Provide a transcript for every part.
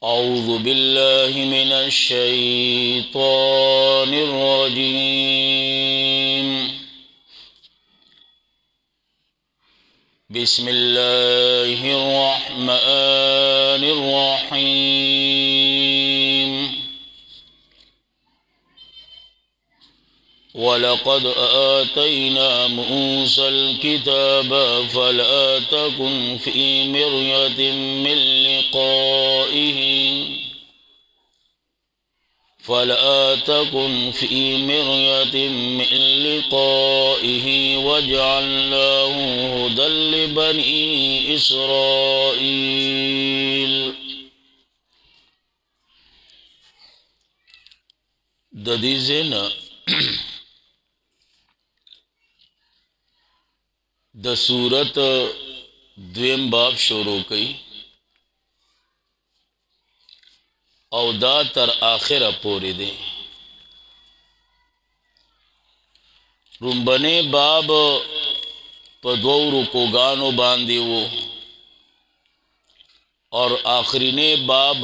औज़ु बिल्लाहि मिनश शैतानिर रजीम। बिस्मिल्लाहिर रहमानिर रहीम। वलक़द आतैना मूसल किताब फला तकुन फ़ी मिर्यतिम मिन लिक़ाइहि वजअलनाहु हुदल लिबनी इसराईल। ददीज़े न द सूरत द्वेम बाब शुरू कई और दा तर आखिर पूरी दे। रुम्बने बाब पदो रुको गानो बांधे वो और आखिरी ने बाब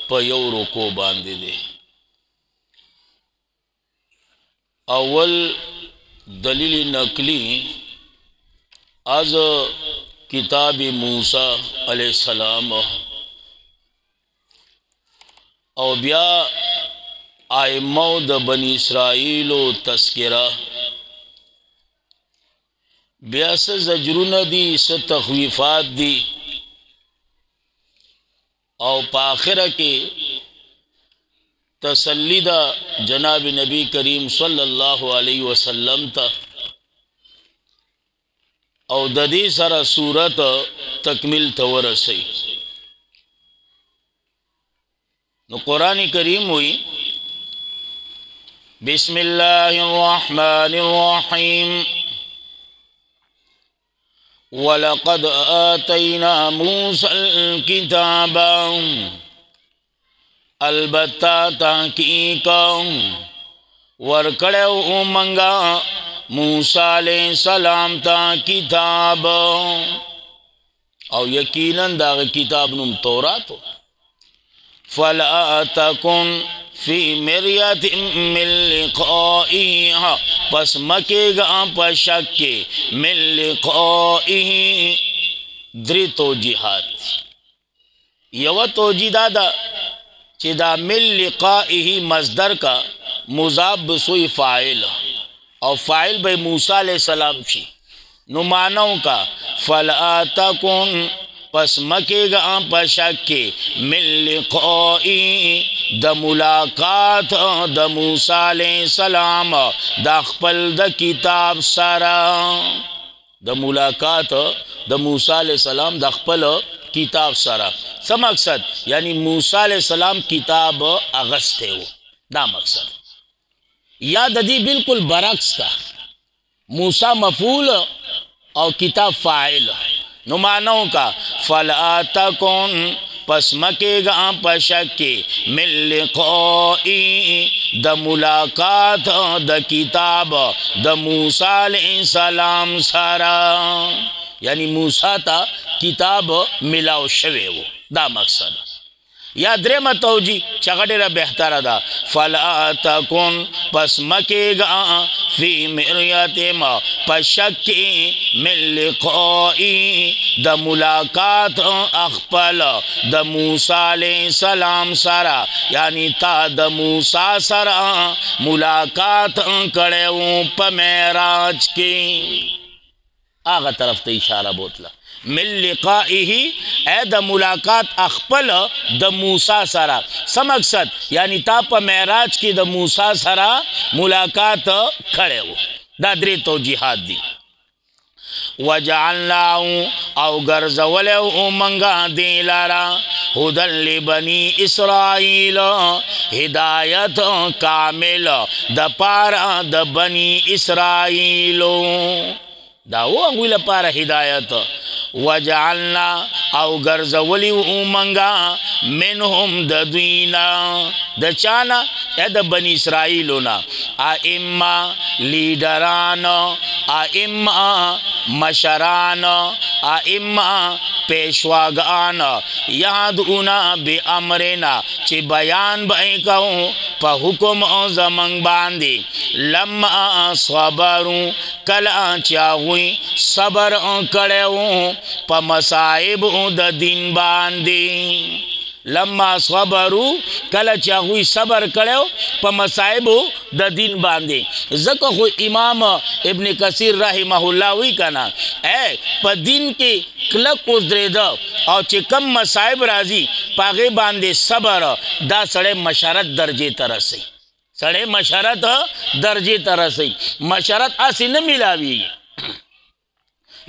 पयो रुको बांधे दे। अव्वल दलील नकली आज किताब मूसा अलैहिस्सलाम और ब्या आइम्मो द बनी इसराइलो तस्किरा ब्या से ज़जरुन दी से तख़वीफ़ात दी और पाखिर के तसल्लीदा जनाब नबी करीम सल्लल्लाहु अलैहि वसल्लम ता और ददी सारा सूरत तकमिल तवर सही। नो कुरान करीम हुई बिस्मिल्लाहिर्रहमानिर्रहीम। वलक़द आतैना मूसल किताब अलबत्ता तहकीक वरकड़े मंगा मूसा अलैहिस्सलाम ता किताब और यकीनन दाग किताब नुम तौरात हो। फला तकुन फी मिर्यतिम मिन लिक़ाइहा पस मकेगा पशक के मिन लिक़ाइही द्रितो जिहाद यव तो जिदादा चिदा मिन लिक़ाइही मजदर का मुज़ाफ बसोई फ़ाइल और फ़ाइल भाई मूसा अलैहिस्सलाम छी नुमानों का फला तकुन पस मकेगा पशक के मिन लिक़ाइही द मुलाकात द मूसा अलैहिस्सलाम द अखपल द किताब सारा द मुलाकात द मूसा अलैहिस्सलाम द अखपल किताब सारा सब मकसद यानी मूसा अलैहिस्सलाम किताब अगस्ते हो दा मकसद या ददी बिल्कुल बरक्स का मूसा मफूल और किताब फ़ाइल नुमानों का फला तकुन पस मकेगा पशक के मिन लिक़ाइही द मुलाकात द किताब द मूसा अलैहिस्सलाम सारा यानी मूसा ता किताब मिलाओ शवे वो दा मकसद या द्रेम तौजी चगडेरा बेहतर दा फला तकुन पस मकेगा फी मिर्यतिम पशक मिन लिक़ाइही द मुलाकात अखपल द मूसा अलैहिस्सलाम सारा यानी ता द मूसा सारा मुलाकात कड़े प मेराज की आगा तरफ ते इशारा बोतला मिन लिक़ाइही ए द मुलाकात अखपल द मूसा सरा समकसद यानी ता प मेराज की द मूसा सरा मुलाकात खड़े हो दादरी तो जिहाद दी। वजअलनाहु औ गर्ज़वले मंगा दे लारा हुदल लिबनी इसराईल हिदायत कामिल द पारा द बनी इसराइलो दाओ अंगुल पारा हिदायत वजअलना او ګرځولی ومنګا منهم د دوینا د چانا د بنی اسرائیلونا ائمه لیډران ائمه مشران ائمه پیشواگان یادونا بی امرنا چی بیان بائی کہوں پا حکم زمان باندی لما صبروں کلا چاہوئی صبر کڑے ہوں پا مسائب دا دین باندی لما صبرو کله چاغوی صبر کړو په مصائب د دین باندې زکه خو امام ابن کثیر رحمه الله وی کنا په دین کې کلک اوسدرید او چې کم مصائب راځي پاغه باندې صبر دا سړی مشرت درجه ترسي سړی مشرت درجه ترسي مشرت اسی نه ملاوي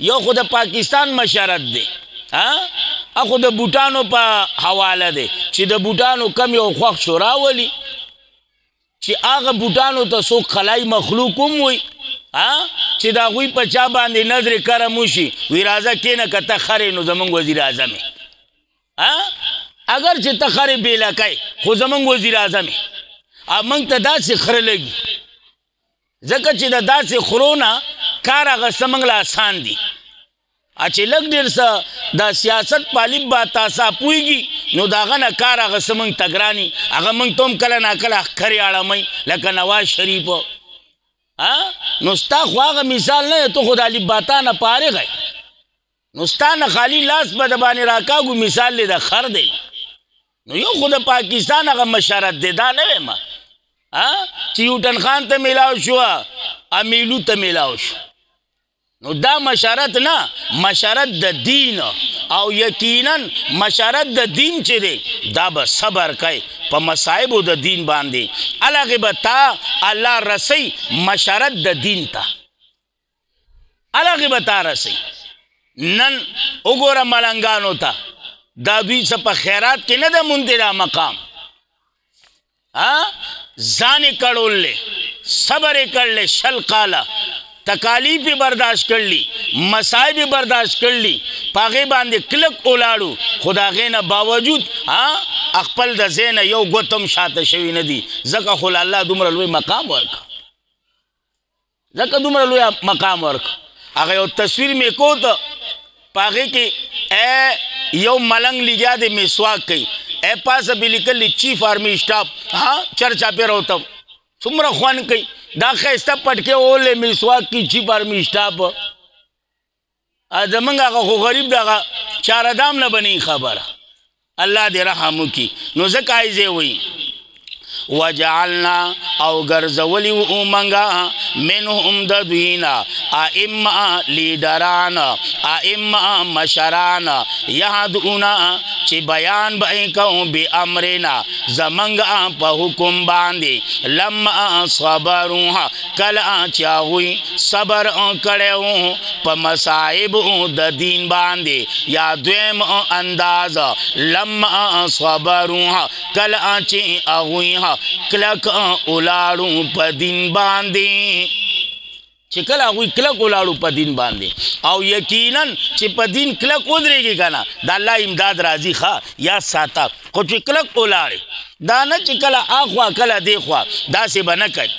یو خود پاکستان مشرت دی اخو د بوټانو په حواله دی چې د بوټانو کم یو خوښ شو راولي چې هغه بوټانو ته څوک خلای مخلوق هم وي چې د هغوی په چا باندې نظر کرم وشي وي راځه کښېنه که ته خرې نو زمونږ وزیر اعظم اگر چې ته خرې بېلکی خو زمونږ وزیر اعظم او موږ ته داسې خره لګي ځکه چې د داسې خرو نه کار اخیسته موږ له اسان دي چې لږ ډېر څه د سیاست پالیب به تاسا پوهېږي نو د هغه نه کار اخیسته موږ ته ګراني هغه موږ ته هم کله ناکله ښکرې اړمئ لکه نواز شریف نو ستا خو هغه مثال نه دی ته خو د الفباتا نه فارغ یې نو ستا نه خالي لاس به د باندې راکاږو مثال دی د خر دی نو یو خو د پاکستان هغه مشرت دی دا نه ویم چې یوټن خان ته میلاو شو امیلو ته میلاو شو نو دا مشرت نه مشرت د دین او یقینا مشرت د دین چې دی دا به صبر کوي په مصائبو د دین باندې هغې به تا الله رسی مشرت د دین ته هغې به تا رسی نن وګوره ملنګانو ته دا دوی څه په خیرات کې نه ده موندې دا مقام ځان یې کړولی صبر یې کړلی شل کاله تکالیف برداشت کرلی مصائب برداشت کرلی پاغه باندې کلک اولاړو خدا غینه باوجود خپل د زینه یو ګوتم شاته شوی نه دی ځکه خو الله دومره لوی مقام ورک ځکه دومره لوی مقام ورک هغه یو تصویر می کو ته پاغه کې یو ملنګ لګیا دی مسواک کوي پاسه به لیکلی چیف آرمی سټاف چرچا پې راوتم څومره خوند کوي دا خیسته پټکې اولې مسواک کی چیف آرمی سټاف زمونږ هغه خو غریب دغه چاردام نه بنی خبره الله دې رحم وکړي نو ځکه ایزې وایي وجعلنا او ګرځولی ومنګا منهم د دوینا ائمه لیډران ائمه مشران یهدونا چې بیان به کوو بی امرنا زمنګ په حکم باندې لما صبروا کله چې هغوی صبر کړی په مصائب د دین باندې یا دویم انداز لما صبروا کله چې هغوی کلک اولاړو په دین باندې چې کله هغوی کلک اولاړو په دین باندې او یقینا چې په دین کلک ودرېږي که نه د الله امداد راځي ښه یا ساته خو چې کلک اولاړې دا نه چې کله اخوا کله دې خوا داسې به نه کوي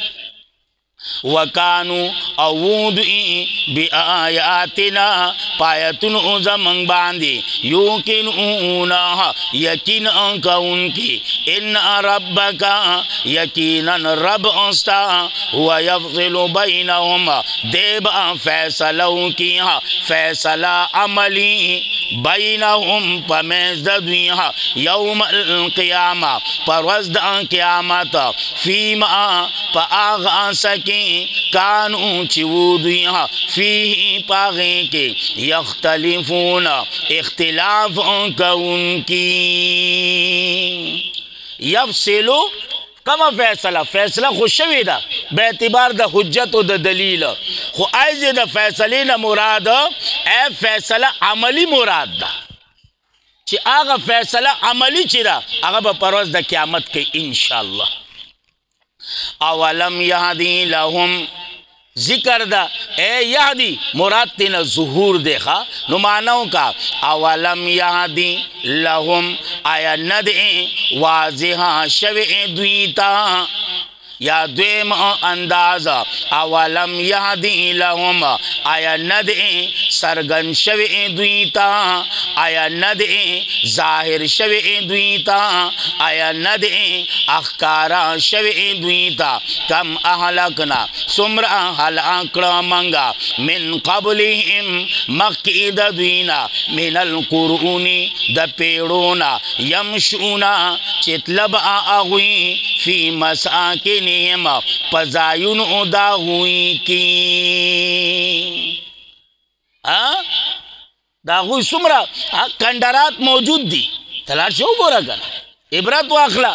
وکانو او وودئی بی آیاتنا پایتنو زمان باندی یوکنونا یقین انکا انکی ان ربکا یقینا رب استا ہوا یفضل بینہم دیبا فیصلوں کی فیصلہ عملی بینہم پمیز دویہ یوم القیامہ پروزد قیامت فیما پا آغا سکی کانو چودیاں فی پاغے کے یختلفون اختلاف کون کی یفصلو کما فیصلہ فیصلہ خوشوی دا بے اعتبار دا حجت و دا دلیل خو ایز دا فیصلین مراد اے فیصلہ عملی مراد دا چی آغا فیصلہ عملی چی دا آغا با پروز دا قیامت کے انشاءاللہ اولم یهدی لهم ذکر دا اے یهدی مراد تینا ظہور دیکھا نو معناو کا اولم یهدی لهم آیا ندعی واضحا شوئ دویتا یا دویم انداز اولم یهدی لهم آیا ندعی سرگن شوئ دویتا آیا ندعی ظاہر شوئ دویتا آیا ندعی اخکارا شوئ دویتا کم احلکنا سمرا حلاکڑا منگا من قبلهم مقید دوینا من القرونی دا پیڑونا یمشونا چتلب آغوی فی مساکن پزایون ادا ہوئی کی دا ہوئی سمرا کندرات موجود دی تلار شو گورا کنا عبرت واخلا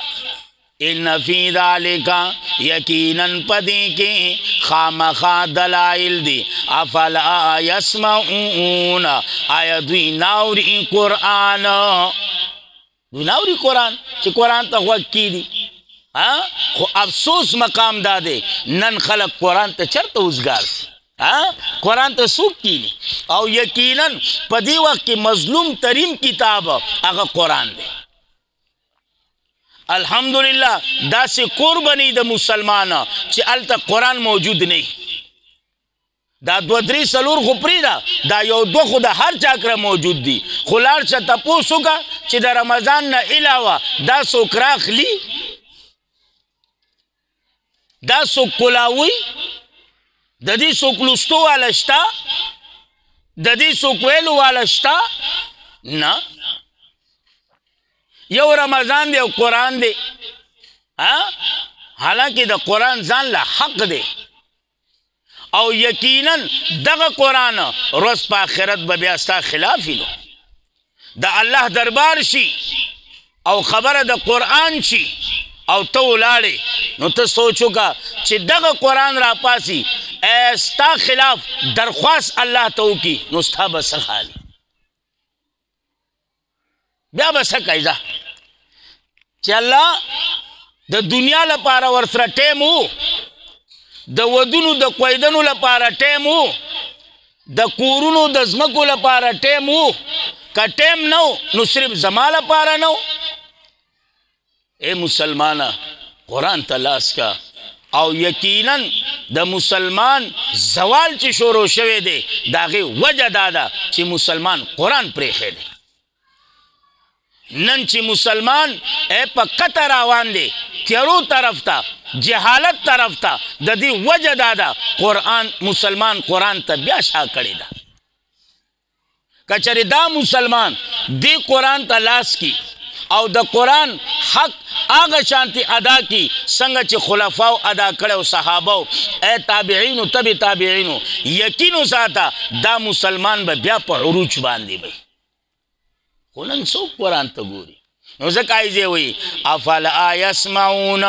ان فی ذالکا یقیناً پدی کی خامخا دلائل دی افلا یسمعون آیا دوی ناوری قرآن دوی ناوری قرآن چی قرآن تا خوک کی دی خو افسوس مقام دادے نن خلق قرآن تا چرت اوزگار سی قرآن تا سوک کینی او یقیناً پدی وقت کی مظلوم ترین کتاب اگا قرآن دے الحمدللہ دا سے قربانی دا مسلمان چی التا قرآن موجود نہیں دا دو دری سلور خپری دا یو دو خدا ہر چاکر موجود دی خلار چا تپوسو کا چی دا رمضان نا علاوہ دا سوکراخ لی دا سوک کلاوی دا دی سوک لستو والشتا دا دی سوک ویلو والشتا نا یو رمضان دے و قرآن دے حالانکہ دا قرآن زان لا حق دے او یقیناً دا قرآن روز پا آخرت بیاستا خلافی لو دا اللہ دربار شی او خبر دا قرآن شی او تو لاڑے نو تا سوچو کا چی دا قرآن را پاسی ایستا خلاف درخواست اللہ تو کی نو ستا بس خالی بیا بس کئیزا چی اللہ دا دنیا لپارا ورسر ٹیم ہو دا ودونو دا قویدنو لپارا ٹیم ہو دا کورونو دا زمکو لپارا ٹیم ہو کا ٹیم نو نو صرف زمان لپارا نو اے مسلمانا قرآن تلاس کا او یقیناً دا مسلمان زوال چی شروع شوے دے داغی وجہ دادا چی مسلمان قرآن پریخے دے نن چی مسلمان اے پا قطر آوان دے تیرو طرف تا جہالت طرف تا دا دی وجہ دادا قرآن مسلمان قرآن تا بیاشا کردی دا کچری دا مسلمان دی قرآن تا لاس کی او دا قرآن حق آغا شانتی ادا کی سنگا چی خلفاو ادا کرے و صحاباو اے تابعینو تب تابعینو یقینو ساتا دا مسلمان با بیا پا عروج باندی بھئی خونن سو قرآن تا گوری نوزک آئیزے ہوئی افلا یسمعون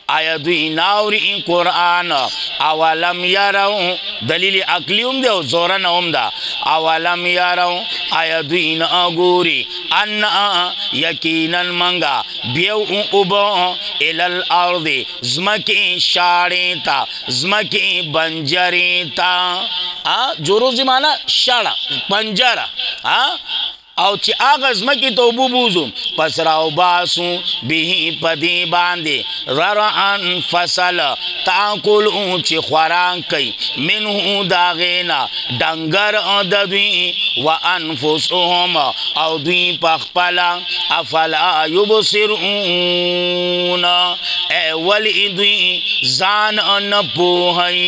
آیا دوی ناوری قرآن اولم یارو دلیل اقلیم دے و زورن ام دا اولم یارو آیا دوی ناگوری ان یقینا منگا بیو اوبا الالارض زمکی شاڑی تا زمکی بنجری تا جو روزی مانا شاڑا بنجرہ او چی آغاز مکی تو بوبوزو پس راو باسو بیہی پدی باندے ررعن فصل تاکلو چی خوران کئی منہو داغینا ڈنگر ددوی و انفسهم او دوی پخپلا افلا یبصرون اے ولی دوی زان نپوہی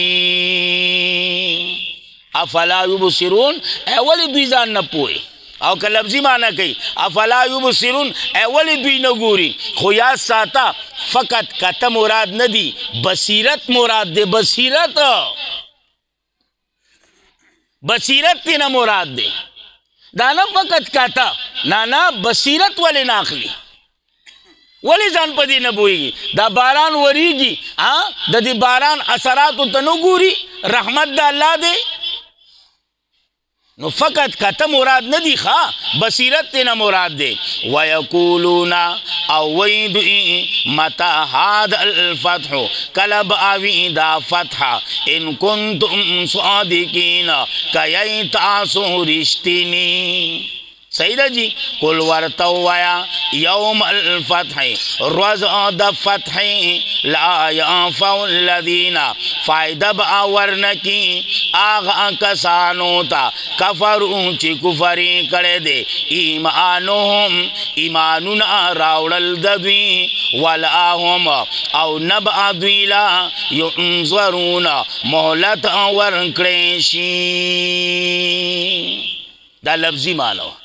افلا یبصرون اے ولی دوی زان نپوہی او که لفظی معنی کئی افلا یبصرون اے ولی دوی نگوری خو یاد ساتا فقط کتا مراد ندی بصیرت مراد دے بصیرت تینا مراد دے دانا فقط کتا نانا بصیرت ولی ناخلی ولی زان پا دی نبوئی گی دا باران وری گی دا دی باران اثراتو تنو گوری رحمت دا اللہ دے नो फ़कत कत मुराद न दी खा बसीरत तेना मुराद दे। वयकूलूना अवैद मता हादल फतह कलब आवीदा फतह इन कुंतुम सादिकीन कयई तासु रिश्तिनी। सईदा जी कुल वर्तवया यौमल फतह रोज़ द फतह ला यंफ़उल्लज़ीना फ़ायदा बावरन की आगा कसानोता कफरू ची कुफरी करे दे ईमानुहुम ईमानुना रावड़ल दवी वलाहुम औ नबअद्विला युंज़रून मोहलत वरक्रेशी। दा लफ्ज़ी मानो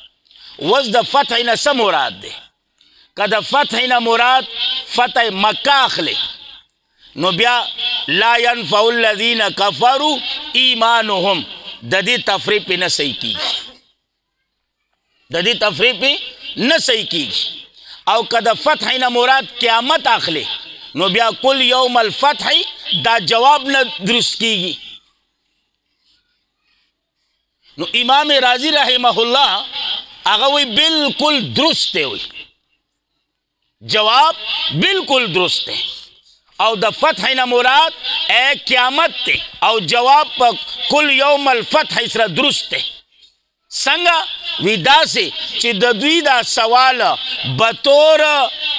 वज़ द फतह न स मुराद दे। कद फतह न मुराद फतह मक्का अखले नो बिया ला यनफ़उल्लज़ीना कफ़रू ईमानुहुम ददी तफरीक पे न सही की, ददी तफरीक पे न सही की। और कद फतह न मुराद क़यामत अखले नो बिया कुल यौमल फतह दा जवाब न दुरुस्त कीगी। नो इमाम राजी रहमहुल्लाह आगा वही बिल्कुल दुरुस्त है, वही जवाब बिल्कुल दुरुस्त है। और द फतह न मुराद ए क़यामत ते और जवाब पर कुल यौमल फतह इसरा दुरुस्त है। संगा विदा से चिदवीदा सवाल बतौर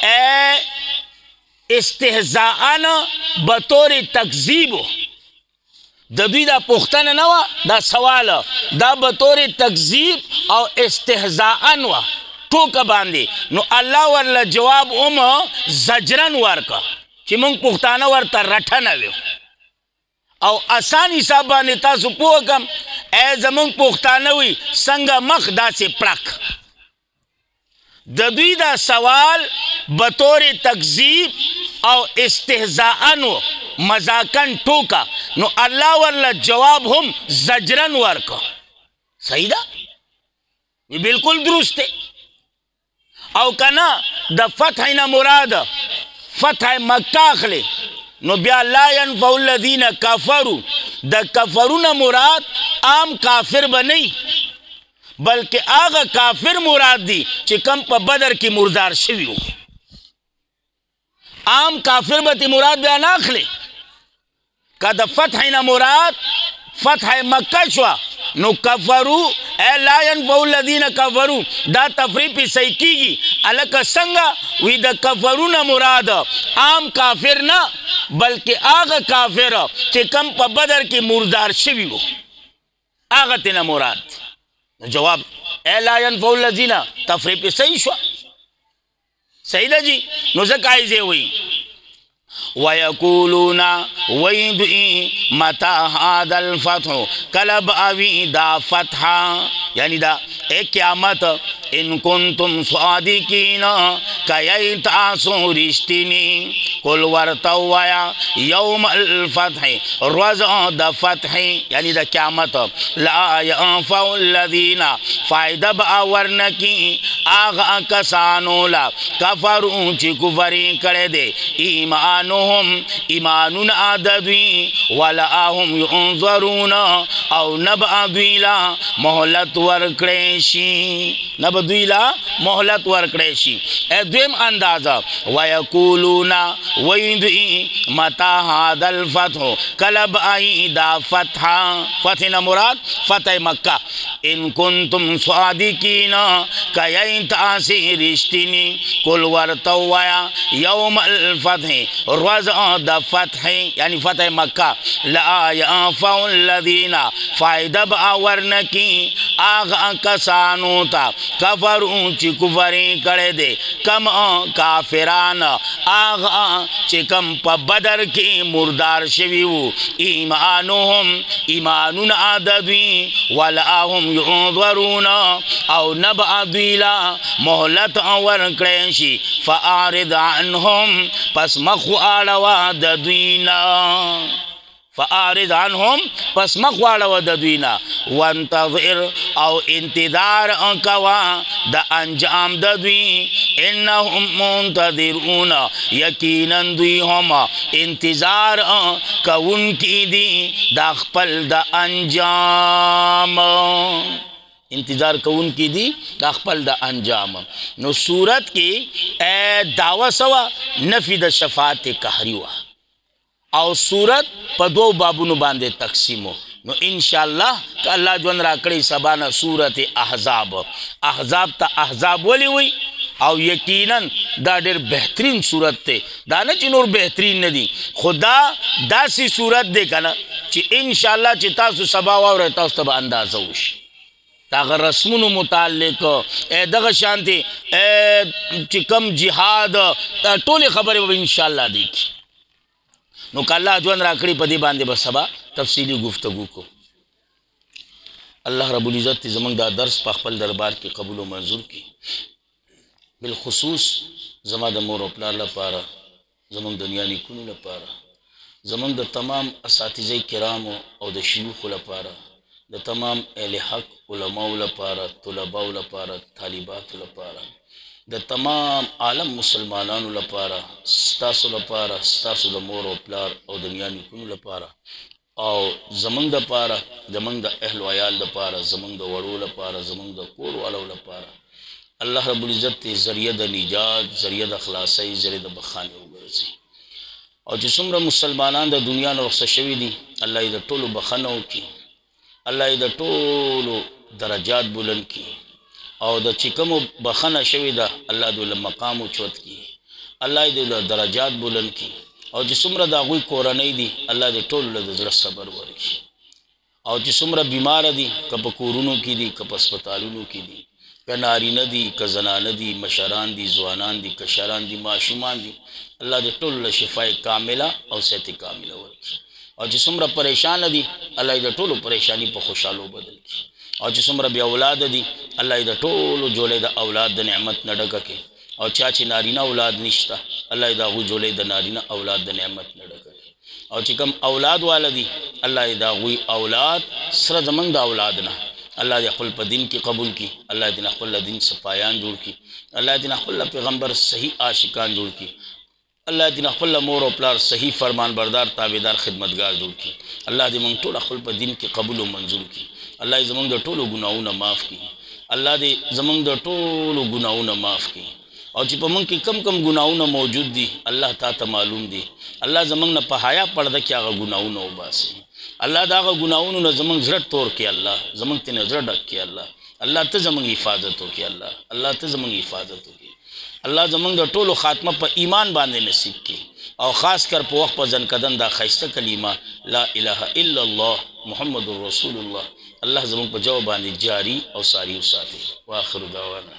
ए इस्तेहज़ाअन बतौर तकज़ीब दवीदा पुख्तन नवा दा सवाल दा बतौर तकज़ीब और इस्तेहज़ाअन वा ठोक बांधे नो अल्लाह वाला जवाब उम जजरन वर का कि मुंग पुख्ताना वर तर रठन आवे और आसान हिसाब ने तासु पोकम ए जमुंग पुख्ताना हुई संग मख दा से प्रक दवीदा सवाल बतौर तकज़ीब और इस्तेहज़ाअन मजाकन ठोका नो अल्लाह वाला जवाब हम जजरन वर का। सही दा ये बिल्कुल दुरुस्त है। और कना द फतह न मुराद फतह मक्का अखले नो बिया ला यनफ़उल्लज़ीना कफ़रू द कफ़रू न मुराद आम काफिर बनी बल्कि आगा काफिर मुराद दी चिकम पर बदर की मुर्दार शिवी हो। आम काफिर बती मुराद बयान अखले कद फतह न मुराद फतह मक्का शुआ नो कफरू ए ला यनफ़उल्लज़ीना कफरू दा तफरीक पे सही कीगी अलग संगा वी द कफरू न मुराद आम काफिर ना बल्कि आगा काफिर चिकम पर बदर की मुर्दार शिवी हो आगा तेना मुराद। जवाब ए ला यनफ़उल्लज़ीना तफरीक पे सही शुआ। सही दा जी नुज़काइज़े हुई वयकूलूना वैद मता हादल फतह कलब आवीदा फतह यानी दा ए क़यामत इन कुंतुम सादिकीन कयई तासु रिश्तिनी कुल वर्तवया यौमल फतह रोज़ द फतह यानी द क़यामत ला यंफ़उल्लज़ीना फ़ायदा बावरन की आगा कसानोला कफरू ची कुफरी करे दे ईमानुहुम ईमानुन आदवी वलाहुम युंज़रून औ नबअद्विला मोहलत वरक्रेशी नबअद्विला मोहलत वरक्रेशी। ए द्वेम अंदाज़ा वयकूलूना वैद मता हादल फतह कलब आईदा फतह फतह न मुराद फतह मक्का इन कुंतुम सादिकीन कयई तासि रिश्तिनी कुल वर्तवया यौमल फतह रोज़ द फतह यानी फतह मक्का ला यंफ़उल्लज़ीना फ़ायदा बावरन की आगा कसानोता कफरू ची कुफरी करे दे कम काफिरान आगा चिकम प बदर की मुर्दार शिवीऊ ईमानुहुम ईमानुन आदवी वलाहुम युंज़रून औ नबअद्विला मोहलत वरक्रेशी फ़आरिद अन्हुम पस मखु आड़वा दद्वीना فاعرض عنهم پس مخواړه د دوی نه وانتظر او انتظار کوا د انجام د دوی انهم منتظرون یقینا دوی هم انتظار کوونکي دي د خپل د انجام انتظار کون کی دی دا خپل دا انجام نو صورت کی دعوی سوا نفی دا شفاعت قهری وا او صورت په دو بابونو باندې تقسیمو نو انشاءاللہ که اللہ جون را کړی سبانا صورت احزاب تا احزاب ولی وی او یقینا دا ډیر بهترین صورت ته دا نه چې نور بهترین نه دي خدا داسې صورت دی کنه چې انشاءاللہ چې تاسو سبا واورئ تاسو ته اندازه وشي داغه رسمونو متعلق دغه شانتي چې کم جهاد ټولې خبرې به انشاءالله دی نو که الله ژوند راکړي په دې باندې به سبا تفصیلي گفتگو کو الله رب العزت زمونږ دا درس په خپل دربار کې قبول او منظور کړي بالخصوص زما د مور او پلار لپاره زمونږ د دنیا نیکونو لپاره زمونږ د تمام اساتذه کرامو او د شیوخو لپاره د تمام اهل حق علماء لپاره طلباء لپاره طالبات لپاره د تمام عالم مسلمانانو لپاره ستاسو لپاره ستاسو د مور او پلار او دنیا نیکونو لپاره او زمونږ دپاره زمونږ د اهل و عیال دپاره زمونږ د وړو لپاره زمونږ د کور والو لپاره الله رب العزت ذریعه د نجات ذریعه د خلاصۍ ذریعه د بخانې وګرځي او چې څومره مسلمانان د دنیا نه رخصت شوي دي الله یې د ټولو بخښنه وکړي الله یې د ټولو درجات بلند کړي او د چې کومو بخښنه شوې ده الله دې له مقام اوچت کړي الله یې د درجات بلند کړي او چې څومره د هغوی کورنۍ دي الله دې ټولو له د زړه صبر ورکړي او چې څومره بیماره دي که په کورونو کې دي که په هسپتالونو کې دي که نارینه دي که زنانه دي مشران دي ځوانان دي کشران دي ماشومان دي الله دې ټولو له شفای کامله او صحت کامله ورکړي او چې څومره پریشان دي الله یې د ټولو پریشانی په خوشحالو بدل کړي او چې څومره بې اولاده دي الله یې د ټولو جوړې د اولاد د نعمت نه ډکه کړي او چا چې نارینه اولاد نشته الله یې د هغوی جوړې د نارینه اولاد د نعمت نه ډکه کړي او چې کوم اولاد والا دي الله یې د هغوی اولاد سره زمونږ د اولاد نه الله دې خپل په دین کې قبول کړي الله دې خپل دین صفایان جوړ کړي الله دې خپل پیغمبر صحیح عاشقان جوړ کړي الله دې خپل مور او پلار صحیح فرمان بردار تابعدار خدمتگار جوړ کړي الله دې موږ ټول خپل په دین کې قبول او منظور کړي الله دې زمونږ د ټولو ګناهونه معاف کړي الله دې زمونږ د ټولو ګناهونه معاف کړي او چې په موږ کې کم کم ګناهونه موجود دي الله تا ته معلوم دي الله زمونږ نه په حیا پرده کې هغه ګناهونه وباسي الله دا هغه ګناهونو نه زمونږ زړه تور کړي الله زمونږ ته زړه ډک کړي الله ته زمونږ حفاظت وکړي الله ته زمونږ حفاظت وکړي الله زمونږ د ټولو خاتمه په ایمان باندې نصیب کړي او خاص کر په وخت په ځنکدن دا ښایسته کلمه لا اله الا الله محمد رسول الله الله زمونږ په جواب باندې جاری او ساری وساتي واخر دعوانا